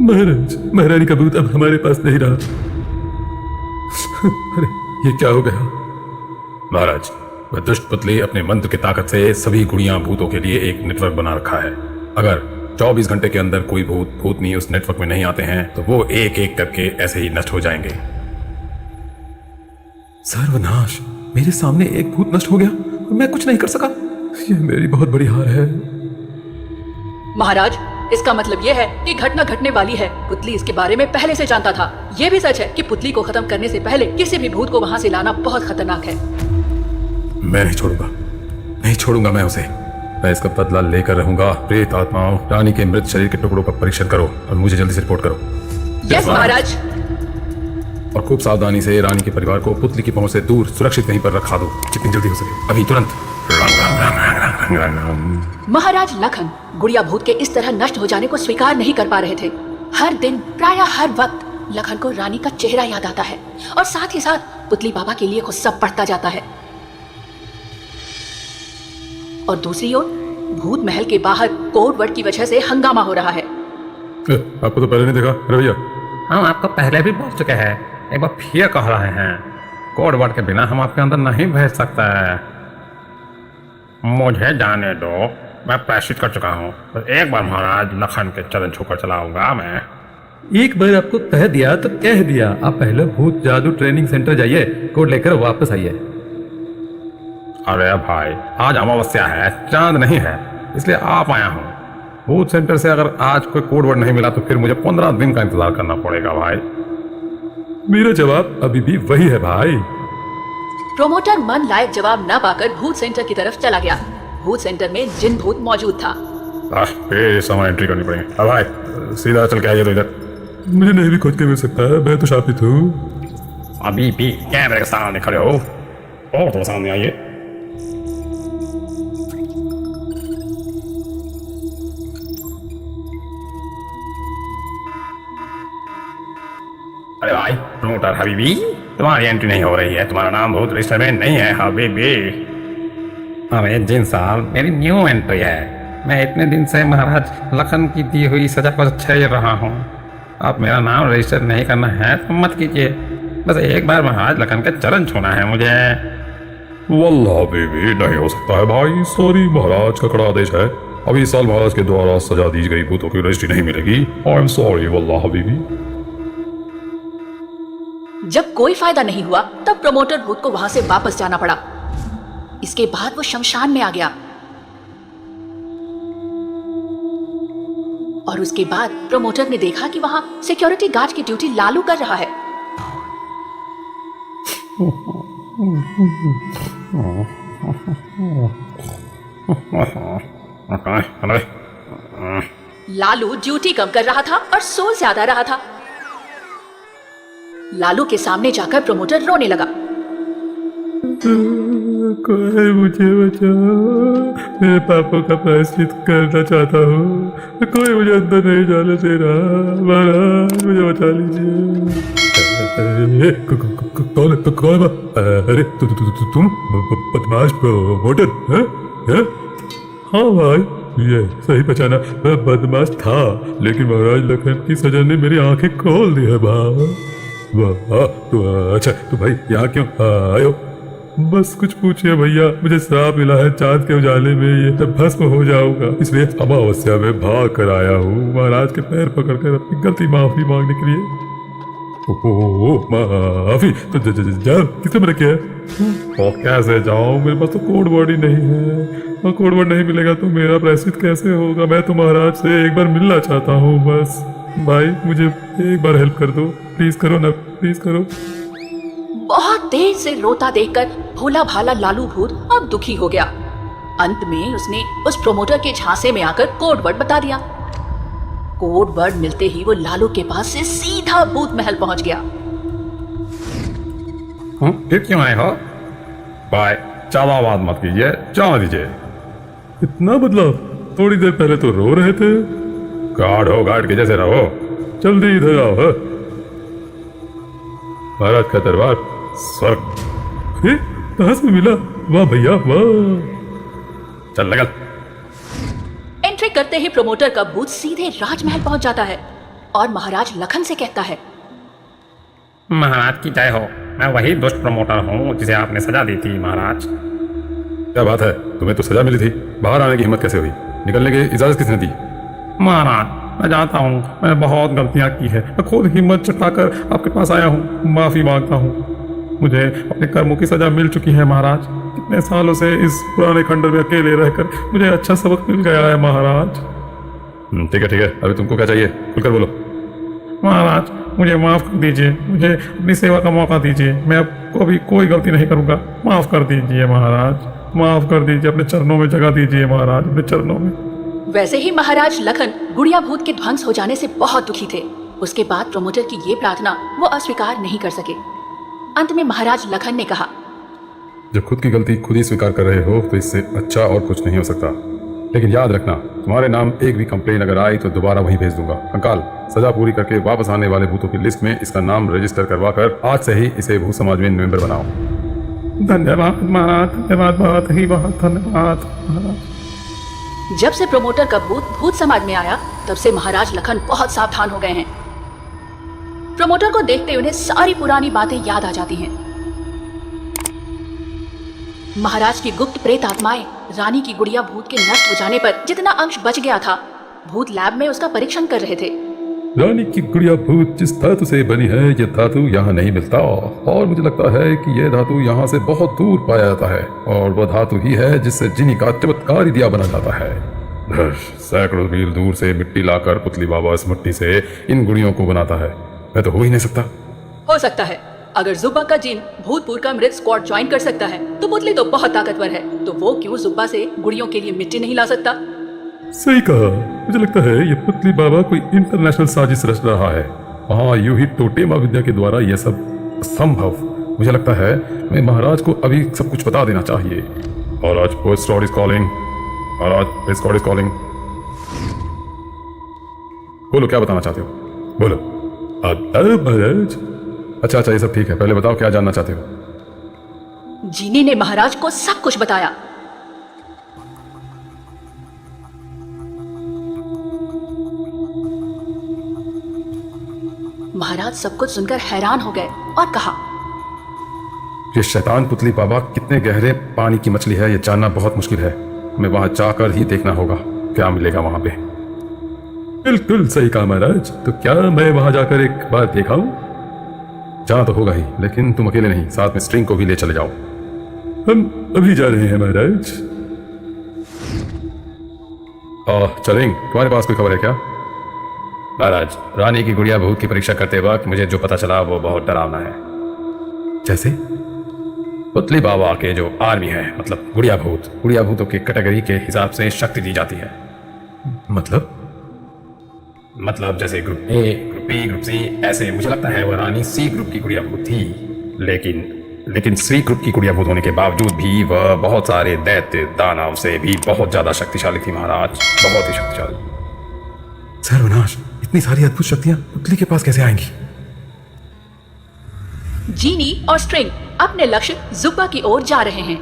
महाराज, महारानी का भूत अब हमारे पास नहीं रहा। अरे ये क्या हो गया? महाराज, वह दुष्ट पुतली अपने मंत्र की ताकत से सभी गुड़िया भूतों के लिए एक नेटवर्क बना रखा है। अगर 24 घंटे के अंदर कोई भूतनी उस नेटवर्क में नहीं आते हैं तो वो एक एक करके ऐसे ही नष्ट हो जाएंगे। सर्वनाश, मेरे सामने एक भूत नष्ट हो गया और मैं कुछ नहीं कर सका। यह मेरी बहुत बड़ी हार है। महाराज, इसका मतलब यह है कि घटना घटने वाली है। पुतली इसके बारे में पहले से जानता था। यह भी सच है कि पुतली को खत्म करने से पहले किसी भी भूत को वहां से लाना बहुत खतरनाक है। मैं नहीं छोड़ूंगा मैं उसे। मैं इसका बदला लेकर रहूंगा। प्रेत आत्माओं, रानी के मृत शरीर के टुकड़ों का परीक्षण करो और मुझे जल्दी से रिपोर्ट करो। यस महाराज। और खूब सावधानी से रानी के परिवार को पुतली की पहुंच से दूर सुरक्षित कहीं पर रखा दो, जितनी जल्दी हो सके, अभी तुरंत। महाराज लखन गुड़िया भूत के इस तरह नष्ट हो जाने को स्वीकार नहीं कर पा रहे थे। हर दिन प्रायः हर वक्त लखन को रानी का चेहरा याद आता है और साथ ही साथ पुतली बाबा के लिए गुस्सा बढ़ता जाता है। और दूसरी ओर भूत महल के बाहर कोड वर्ड की वजह से हंगामा हो रहा है। आपको तो पहले नहीं देखा रवैया। हम आपको पहले भी बोल चुके हैं, एक बार फिर कह रहे हैं, कोड वर्ड के बिना हम आपके अंदर नहीं भेज सकते। मुझे जाने दो, मैं प्रायश्चित कर चुका हूँ। तो एक बार महाराज लखन के चरण छूकर चलाऊंगा मैं। एक बार आपको कह दिया तो कह दिया। आप पहले भूत जादू ट्रेनिंग सेंटर जाइए, कोड लेकर वापस आइए। अरे भाई, आज अमावस्या है, चांद नहीं है, इसलिए आप आया हूँ। भूत सेंटर से अगर आज कोई कोड वर्ड नहीं मिला तो फिर मुझे 15 दिन का इंतजार करना पड़ेगा भाई। मेरा जवाब अभी भी वही है भाई। प्रोमोटर मन लायक जवाब न पाकर भूत सेंटर की तरफ चला गया। भूत सेंटर में जिन भूत मौजूद था। फिर समय एंट्री करनी पड़ेगी। अब भाई सीधा चल के आइए तो इधर। मुझे नहीं भी खोज के मिल सकता है, मैं तो शापित हूँ। अभी भी कैमरे के सामने खड़े हो और थोड़ा सामने आइए। अरे भाई प्रोमोटर हबीबी, तुम्हारी एंट्री नहीं हो रही है। तुम्हारा नाम भूत रजिस्टर में नहीं है हबीबी। अरे जिन साल मेरी न्यू एंट्री है। मैं इतने दिन से महाराज लखन की दी हुई सजा को झेल रहा हूँ। अब मेरा नाम रजिस्टर नहीं करना है तो मत कीजिए। बस एक बार महाराज लखन के चरण छूना है मुझे। वल्लाह हबीबी, नहीं हो सकता है भाई। सॉरी, महाराज का कड़ा आदेश है। अभी इस साल महाराज के द्वारा सजा दी गई भूतों की रजिस्ट्री नहीं मिलेगी। आई एम सॉरी वल्लाह हबीबी। जब कोई फायदा नहीं हुआ तब प्रोमोटर भूत को वहां से वापस जाना पड़ा। इसके बाद वो शमशान में आ गया और उसके बाद प्रोमोटर ने देखा कि वहां सिक्योरिटी गार्ड की ड्यूटी लालू कर रहा है। लालू ड्यूटी कम कर रहा था और सोल ज्यादा रहा था। लालू के सामने जाकर प्रोमोटर रोने लगा। कोई मुझे बचाओ, मेरे पापों का प्रायश्चित करना चाहता हूँ। कोई मुझे अंदर नहीं जाने दे रहा। महाराज मुझे बचा लीजिए। कौन? अरे तुम बदमाश प्रोमोटर हैं? हाँ भाई, ये सही पहचाना। मैं बदमाश था, लेकिन महाराज लखन की सजा ने मेरी आंखें खोल दी है भाई। वाह, तो अच्छा तो भाई यहाँ क्यों आए हो? बस कुछ पूछिए भैया, मुझे श्राप मिला है चांद के उजाले में ये तब भस्म हो जाऊंगा, इसलिए अमावस्या में भाग कर आया हूँ महाराज के पैर पकड़कर अपनी गलती माफी मांगने के लिए। माफी तो जा किसने मना किया है? और कैसे जाऊँ, मेरे पास तो कोड वर्ड ही नहीं है, और कोड वर्ड नहीं मिलेगा तो मेरा प्रायश्चित कैसे होगा? मैं तो महाराज से एक बार मिलना चाहता हूँ। बस भाई मुझे एक बार हेल्प कर दो, प्लीज करो ना, प्लीज करो। बहुत देर से रोता देखकर भोला भाला लालू भूत अब दुखी हो गया। अंत में उसने उस प्रोमोटर के झांसे में आकर कोड वर्ड बता दिया। कोड वर्ड मिलते ही वो लालू के पास से सीधा भूत महल पहुंच गया। फिर क्यों आए हो? भाई ज्यादा बात मत कीजिए, जाने दीजिए। इतना बदलाव? थोड़ी देर पहले तो रो रहे थे। गार्ड हो, गार्ड के जैसे रहो। जल्दी इधर आओ। महाराज का दरबार स्वर्ग। कहाँ से मिला? वाह भैया वाह। चल निकल। एंट्री करते ही प्रोमोटर का भूत सीधे राजमहल पहुंच जाता है और महाराज लखन से कहता है, महाराज की जय हो। मैं वही दुष्ट प्रमोटर हूँ जिसे आपने सजा दी थी महाराज। क्या बात है, तुम्हें तो सजा मिली थी, बाहर आने की हिम्मत कैसे हुई? निकलने की इजाजत किसने दी? महाराज मैं जानता हूँ मैंने बहुत गलतियाँ की है। मैं खुद हिम्मत जुटाकर आपके पास आया हूँ, माफी मांगता हूँ। मुझे अपने कर्मों की सजा मिल चुकी है महाराज। कितने सालों से इस पुराने खंडर में अकेले रहकर मुझे अच्छा सबक मिल गया है महाराज। ठीक है, अभी तुमको क्या चाहिए, खुलकर बोलो। महाराज मुझे माफ कर दीजिए, मुझे अपनी सेवा का मौका दीजिए। मैं अब कभी कोई गलती नहीं करूँगा। माफ कर दीजिए महाराज, माफ कर दीजिए। अपने चरणों में जगह दीजिए महाराज, अपने चरणों में। वैसे ही महाराज लखन गुड़िया भूत के ध्वंस हो जाने से बहुत दुखी थे। उसके बाद प्रमोटर की ये प्रार्थना वो अस्वीकार नहीं कर सके। अंत में महाराज लखन ने कहा, जब खुद की गलती खुद ही स्वीकार कर रहे हो तो इससे अच्छा और कुछ नहीं हो सकता। लेकिन याद रखना, तुम्हारे नाम एक भी कंप्लेन अगर आई तो दोबारा वही भेज दूंगा। कंकाल, सजा पूरी करके वापस आने वाले भूतों की लिस्ट में इसका नाम रजिस्टर करवा कर आज से ही इसे भूत समाज में मेंबर बनाओ। धन्यवाद महाराज, धन्यवाद, बहुत ही बहुत धन्यवाद महाराज। जब से प्रमोटर का भूत समाज में आया तब से महाराज लखन बहुत सावधान हो गए हैं। प्रमोटर को देखते उन्हें सारी पुरानी बातें याद आ जाती हैं। महाराज की गुप्त प्रेत आत्माएं रानी की गुड़िया भूत के नष्ट हो जाने पर जितना अंश बच गया था, भूत लैब में उसका परीक्षण कर रहे थे। रानी की गुड़िया भूत जिस धातु से बनी है, ये धातु यहाँ नहीं मिलता और मुझे लगता है कि यह धातु यहाँ से बहुत दूर पाया जाता है और वह धातु ही है जिससे जिनी का चमत्कारी दिया बना जाता है। सैकड़ों मील दूर से मिट्टी लाकर पुतली बाबा इस मिट्टी से इन गुड़ियों को बनाता है। मैं तो हो ही नहीं सकता। हो सकता है। अगर जुब्बा का जिन भूतपुर का मृत स्क्वाड ज्वाइन कर सकता है तो पुतली तो बहुत ताकतवर है, तो वो क्यों जुब्बा से गुड़ियों के लिए मिट्टी नहीं ला सकता? सही कहा। मुझे लगता है ये पुतली बाबा कोई इंटरनेशनल साजिश रच रहा है। हाँ, यूं ही टोटेमा विद्या के द्वारा यह सब संभव। मुझे लगता है मैं महाराज को अभी सब कुछ बता देना चाहिए। महाराज, पोस्ट इज कॉलिंग। महाराज, पोस्ट इज कॉलिंग। बोलो, क्या बताना चाहते हो? बोलो। महाराज, अच्छा, ये सब ठीक है, पहले बताओ क्या जानना चाहते हो? जीनी ने महाराज को सब कुछ बताया। महाराज सब कुछ सुनकर हैरान हो गए और कहा, ये शैतान पुतली बाबा कितने गहरे पानी की मछली है, ये जानना बहुत मुश्किल है। हमें वहां जाकर ही देखना होगा क्या मिलेगा वहां पे। बिल्कुल सही कहा महाराज। तो क्या मैं वहां जाकर एक बार देखाऊं? जाना तो होगा ही, लेकिन तुम अकेले नहीं, साथ में स्ट्रिंग को भी ले चले जाओ। हम अभी जा रहे हैं महाराज। चलेंगे। तुम्हारे पास कोई खबर है क्या? महाराज, रानी की गुड़िया भूत की परीक्षा करते वक्त मुझे जो पता चला वो बहुत डरावना है। जैसे? पुतली बाबा के जो आर्मी है, मतलब गुड़िया भूतों की कैटेगरी के हिसाब से शक्ति दी जाती है। मतलब जैसे group A, group B, group C, ऐसे मुझे लगता है वह रानी सी ग्रुप की गुड़िया भूत थी। लेकिन सी ग्रुप की गुड़िया भूत होने के बावजूद भी वह बहुत सारे दैत्य दानव से भी बहुत ज्यादा शक्तिशाली थी महाराज, बहुत ही शक्तिशाली। सर्वनाश, इतनी सारी अद्भुत शक्तियां पुतली के पास कैसे आएंगी? जीनी और स्ट्रिंग अपने लक्ष्य जुब्बा की ओर जा रहे हैं।